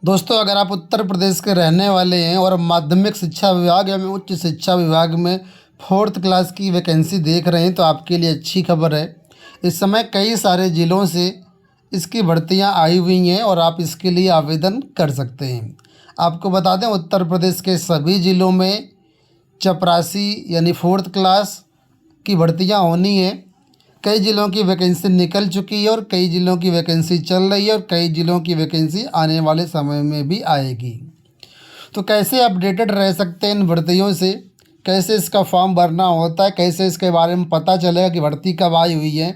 दोस्तों, अगर आप उत्तर प्रदेश के रहने वाले हैं और माध्यमिक शिक्षा विभाग या उच्च शिक्षा विभाग में फोर्थ क्लास की वैकेंसी देख रहे हैं तो आपके लिए अच्छी खबर है। इस समय कई सारे ज़िलों से इसकी भर्तियां आई हुई हैं और आप इसके लिए आवेदन कर सकते हैं। आपको बता दें, उत्तर प्रदेश के सभी ज़िलों में चपरासी यानी फोर्थ क्लास की भर्तियां होनी है। कई ज़िलों की वैकेंसी निकल चुकी है और कई ज़िलों की वैकेंसी चल रही है और कई ज़िलों की वैकेंसी आने वाले समय में भी आएगी। तो कैसे अपडेटेड रह सकते हैं इन भर्तियों से, कैसे इसका फॉर्म भरना होता है, कैसे इसके बारे में पता चलेगा कि भर्ती कब आई हुई है,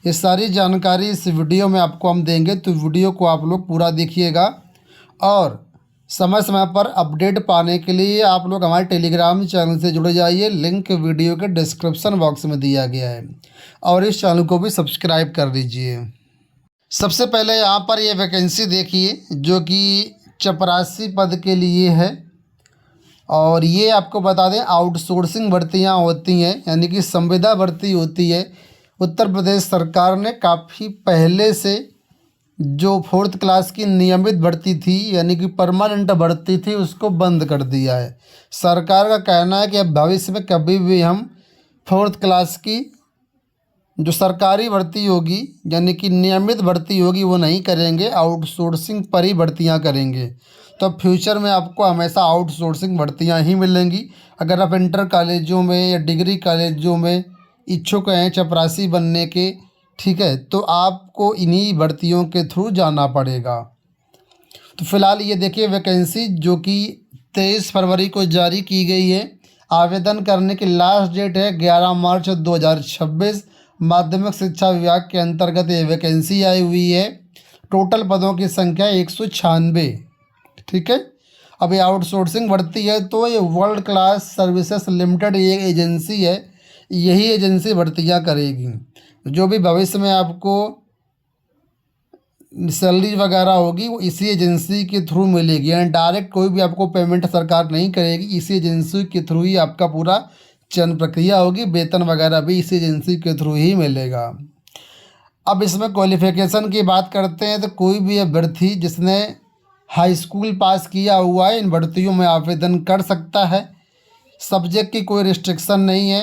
ये सारी जानकारी इस वीडियो में आपको हम देंगे। तो वीडियो को आप लोग पूरा देखिएगा और समय समय पर अपडेट पाने के लिए आप लोग हमारे टेलीग्राम चैनल से जुड़ जाइए। लिंक वीडियो के डिस्क्रिप्शन बॉक्स में दिया गया है और इस चैनल को भी सब्सक्राइब कर लीजिए। सबसे पहले यहाँ पर ये वैकेंसी देखिए जो कि चपरासी पद के लिए है और ये आपको बता दें आउटसोर्सिंग भर्तियाँ होती हैं, यानी कि संविदा भर्ती होती है। उत्तर प्रदेश सरकार ने काफ़ी पहले से जो फोर्थ क्लास की नियमित भर्ती थी यानी कि परमानेंट भर्ती थी उसको बंद कर दिया है। सरकार का कहना है कि अब भविष्य में कभी भी हम फोर्थ क्लास की जो सरकारी भर्ती होगी यानी कि नियमित भर्ती होगी वो नहीं करेंगे, आउटसोर्सिंग पर ही भर्तियां करेंगे। तो फ्यूचर में आपको हमेशा आउटसोर्सिंग भर्तियां ही मिलेंगी। अगर आप इंटर कॉलेजों में या डिग्री कॉलेजों में इच्छुक हैं चपरासी बनने के, ठीक है, तो आपको इन्हीं भर्तियों के थ्रू जाना पड़ेगा। तो फिलहाल ये देखिए वैकेंसी जो कि 23 फरवरी को जारी की गई है। आवेदन करने की लास्ट डेट है 11 मार्च 2026। माध्यमिक शिक्षा विभाग के अंतर्गत ये वैकेंसी आई हुई है। टोटल पदों की संख्या 196, ठीक है। अब ये आउटसोर्सिंग भर्ती है तो ये वर्ल्ड क्लास सर्विसेज लिमिटेड ये एजेंसी है, यही एजेंसी भर्तियां करेगी। जो भी भविष्य में आपको सैलरी वगैरह होगी वो इसी एजेंसी के थ्रू मिलेगी, यानी डायरेक्ट कोई भी आपको पेमेंट सरकार नहीं करेगी। इसी एजेंसी के थ्रू ही आपका पूरा चयन प्रक्रिया होगी, वेतन वगैरह भी इसी एजेंसी के थ्रू ही मिलेगा। अब इसमें क्वालिफ़िकेशन की बात करते हैं तो कोई भी अभ्यर्थी जिसने हाई स्कूल पास किया हुआ है इन भर्तियों में आवेदन कर सकता है। सब्जेक्ट की कोई रिस्ट्रिक्शन नहीं है,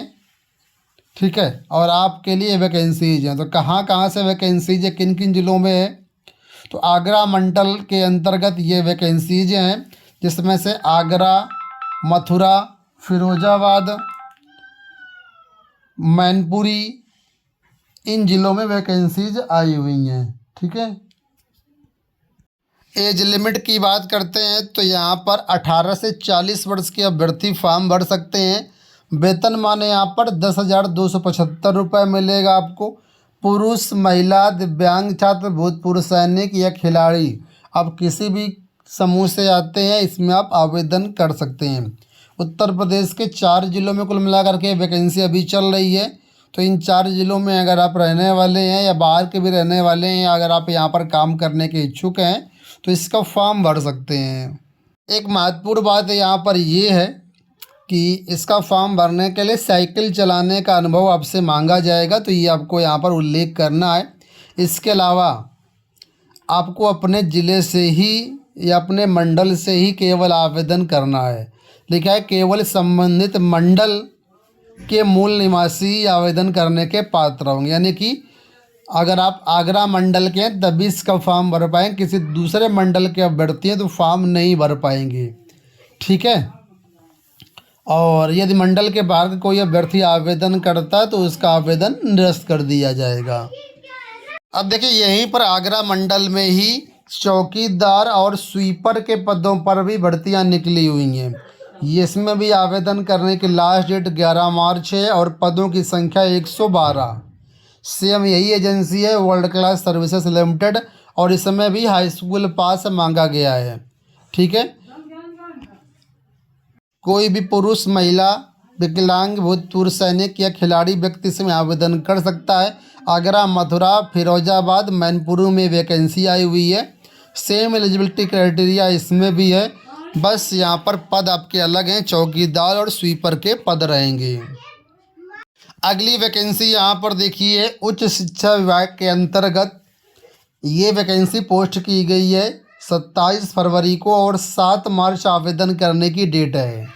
ठीक है। और आपके लिए वैकेंसीज हैं तो कहाँ कहाँ से वैकेंसीज है, किन किन ज़िलों में है, तो आगरा मंडल के अंतर्गत ये वैकेंसीज हैं, जिसमें से आगरा, मथुरा, फिरोजाबाद, मैनपुरी, इन ज़िलों में वैकेंसीज आई हुई हैं, ठीक है। एज लिमिट की बात करते हैं तो यहाँ पर 18 से 40 वर्ष के अभ्यर्थी फॉर्म भर सकते हैं। वेतनमान यहाँ पर 10,275 रुपये मिलेगा आपको। पुरुष, महिला, दिव्यांग छात्र, भूतपूर्व सैनिक या खिलाड़ी, आप किसी भी समूह से आते हैं इसमें आप आवेदन कर सकते हैं। उत्तर प्रदेश के 4 ज़िलों में कुल मिलाकर के वैकेंसी अभी चल रही है। तो इन 4 ज़िलों में अगर आप रहने वाले हैं या बाहर के भी रहने वाले हैं, अगर आप यहाँ पर काम करने के इच्छुक हैं तो इसका फॉर्म भर सकते हैं। एक महत्वपूर्ण बात यहाँ पर ये है कि इसका फॉर्म भरने के लिए साइकिल चलाने का अनुभव आपसे मांगा जाएगा, तो ये आपको यहाँ पर उल्लेख करना है। इसके अलावा आपको अपने ज़िले से ही या अपने मंडल से ही केवल आवेदन करना है। लिखा है केवल संबंधित मंडल के मूल निवासी आवेदन करने के पात्र होंगे, यानी कि अगर आप आगरा मंडल के हैं तभी इसका फॉर्म भर पाएंगे, किसी दूसरे मंडल के अभ्यर्थी हैं तो फॉर्म नहीं भर पाएंगे, ठीक है। और यदि मंडल के बाहर का कोई अभ्यर्थी आवेदन करता है तो उसका आवेदन निरस्त कर दिया जाएगा। अब देखिए यहीं पर आगरा मंडल में ही चौकीदार और स्वीपर के पदों पर भी भर्तियां निकली हुई हैं। ये इसमें भी आवेदन करने की लास्ट डेट 11 मार्च है और पदों की संख्या 112। सेम यही एजेंसी है वर्ल्ड क्लास सर्विसेज लिमिटेड और इसमें भी हाई स्कूल पास मांगा गया है, ठीक है। कोई भी पुरुष, महिला, विकलांग, भूतपूर्व सैनिक या खिलाड़ी व्यक्ति इसमें आवेदन कर सकता है। आगरा, मथुरा, फिरोजाबाद, मैनपुरी में वैकेंसी आई हुई है। सेम एलिजिबिलिटी क्राइटेरिया इसमें भी है, बस यहाँ पर पद आपके अलग हैं, चौकीदार और स्वीपर के पद रहेंगे। अगली वैकेंसी यहाँ पर देखिए उच्च शिक्षा विभाग के अंतर्गत ये वैकेंसी पोस्ट की गई है 27 फरवरी को और 7 मार्च आवेदन करने की डेट है।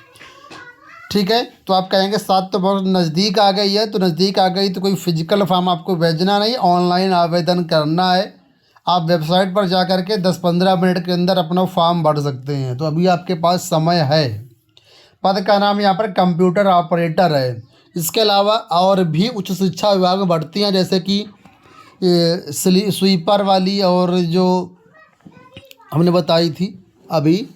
ठीक है, तो आप कहेंगे 7 तो बहुत नज़दीक आ गई है, तो नज़दीक आ गई तो कोई फिजिकल फॉर्म आपको भेजना नहीं, ऑनलाइन आवेदन करना है। आप वेबसाइट पर जा कर के 10-15 मिनट के अंदर अपना फॉर्म भर सकते हैं। तो अभी आपके पास समय है। पद का नाम यहाँ पर कंप्यूटर ऑपरेटर है। इसके अलावा और भी उच्च शिक्षा विभाग में भर्तियाँ जैसे कि स्वीपर वाली और जो हमने बताई थी अभी,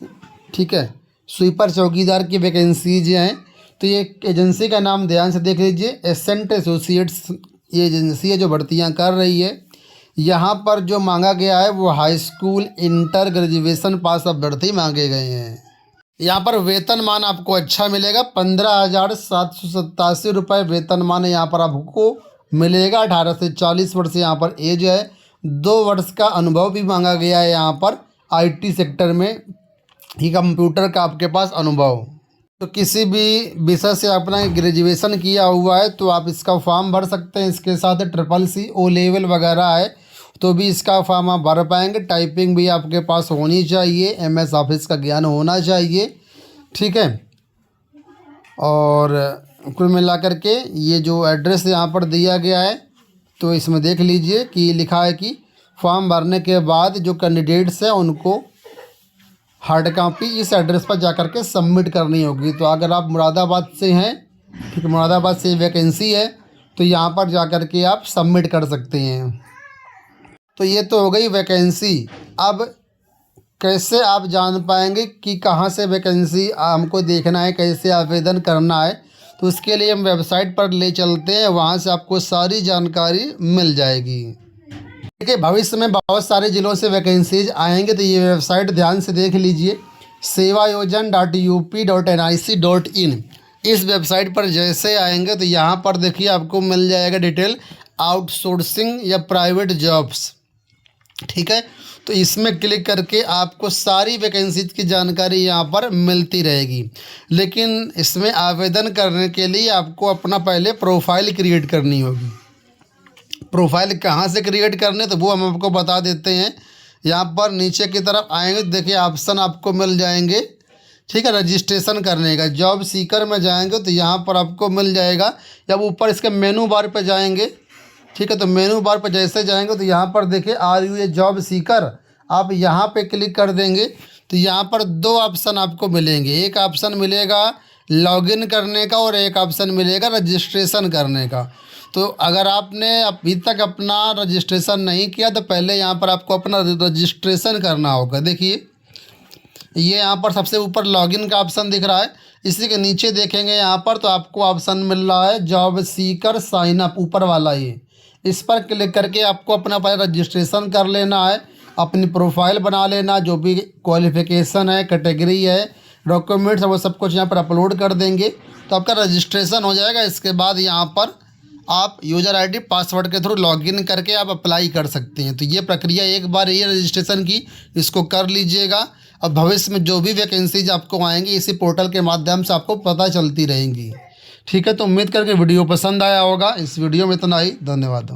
ठीक है, स्वीपर चौकीदार की वैकेंसीज हैं। तो ये एजेंसी का नाम ध्यान से देख लीजिए, एसेंट एसोसिएट्स ये एजेंसी है जो भर्तियां कर रही है। यहाँ पर जो मांगा गया है वो high school inter graduation pass अभ्यर्थी मांगे गए हैं। यहाँ पर वेतनमान आपको अच्छा मिलेगा, 15,787 रुपये वेतनमान यहाँ पर आपको मिलेगा। 18 से 40 वर्ष यहाँ पर एज है। 2 वर्ष का अनुभव भी मांगा गया है यहाँ पर IT सेक्टर में ही, कंप्यूटर का आपके पास अनुभव। तो किसी भी विषय से अपना ग्रेजुएशन किया हुआ है तो आप इसका फॉर्म भर सकते हैं। इसके साथ CCC O लेवल वगैरह है तो भी इसका फॉर्म आप भर पाएंगे। टाइपिंग भी आपके पास होनी चाहिए, MS ऑफिस का ज्ञान होना चाहिए। ठीक है, और कुल मिलाकर के ये जो एड्रेस यहाँ पर दिया गया है तो इसमें देख लीजिए कि लिखा है कि फॉर्म भरने के बाद जो कैंडिडेट्स हैं उनको हार्ड कॉपी इस एड्रेस पर जाकर के सबमिट करनी होगी। तो अगर आप मुरादाबाद से हैं, ठीक है, मुरादाबाद से वैकेंसी है तो यहाँ पर जाकर के आप सबमिट कर सकते हैं। तो ये तो हो गई वैकेंसी। अब कैसे आप जान पाएंगे कि कहाँ से वैकेंसी हमको देखना है, कैसे आवेदन करना है, तो उसके लिए हम वेबसाइट पर ले चलते हैं, वहाँ से आपको सारी जानकारी मिल जाएगी। देखिए, भविष्य में बहुत सारे ज़िलों से वैकेंसीज आएंगे तो ये वेबसाइट ध्यान से देख लीजिए, sevayojan.up.nic.in। इस वेबसाइट पर जैसे आएंगे तो यहाँ पर देखिए आपको मिल जाएगा डिटेल आउटसोर्सिंग या प्राइवेट जॉब्स। ठीक है, तो इसमें क्लिक करके आपको सारी वैकेंसीज की जानकारी यहाँ पर मिलती रहेगी। लेकिन इसमें आवेदन करने के लिए आपको अपना पहले प्रोफाइल क्रिएट करनी होगी। प्रोफाइल कहाँ से क्रिएट करने तो वो हम आपको बता देते हैं। यहाँ पर नीचे की तरफ आएंगे तो देखिए ऑप्शन आपको मिल जाएंगे। ठीक है, रजिस्ट्रेशन करने का जॉब सीकर में जाएंगे तो यहाँ पर आपको मिल जाएगा। जब ऊपर इसके मेनू बार पे जाएंगे, ठीक है, तो मेनू बार पर जैसे जाएंगे तो यहाँ पर देखिए are you a job seeker, आप यहाँ पे क्लिक कर देंगे तो यहाँ पर 2 ऑप्शन आपको मिलेंगे। एक ऑप्शन मिलेगा लॉगिन करने का और एक ऑप्शन मिलेगा रजिस्ट्रेशन करने का। तो अगर आपने अभी तक अपना रजिस्ट्रेशन नहीं किया तो पहले यहाँ पर आपको अपना रजिस्ट्रेशन करना होगा। देखिए ये यहाँ पर सबसे ऊपर लॉगिन का ऑप्शन दिख रहा है, इसी के नीचे देखेंगे यहाँ पर तो आपको ऑप्शन मिल रहा है जॉब सीकर साइन अप, ऊपर वाला ये, इस पर क्लिक करके आपको अपना पहले रजिस्ट्रेशन कर लेना है, अपनी प्रोफाइल बना लेना, जो भी क्वालिफ़िकेशन है, कैटेगरी है, डॉक्यूमेंट्स है, वो सब कुछ यहाँ पर अपलोड कर देंगे तो आपका रजिस्ट्रेशन हो जाएगा। इसके बाद यहाँ पर आप यूज़र ID पासवर्ड के थ्रू लॉगिन करके आप अप्लाई कर सकते हैं। तो ये प्रक्रिया एक बार ये रजिस्ट्रेशन की इसको कर लीजिएगा। अब भविष्य में जो भी वैकेंसीज आपको आएंगी इसी पोर्टल के माध्यम से आपको पता चलती रहेंगी। ठीक है, तो उम्मीद करके वीडियो पसंद आया होगा। इस वीडियो में इतना ही, धन्यवाद।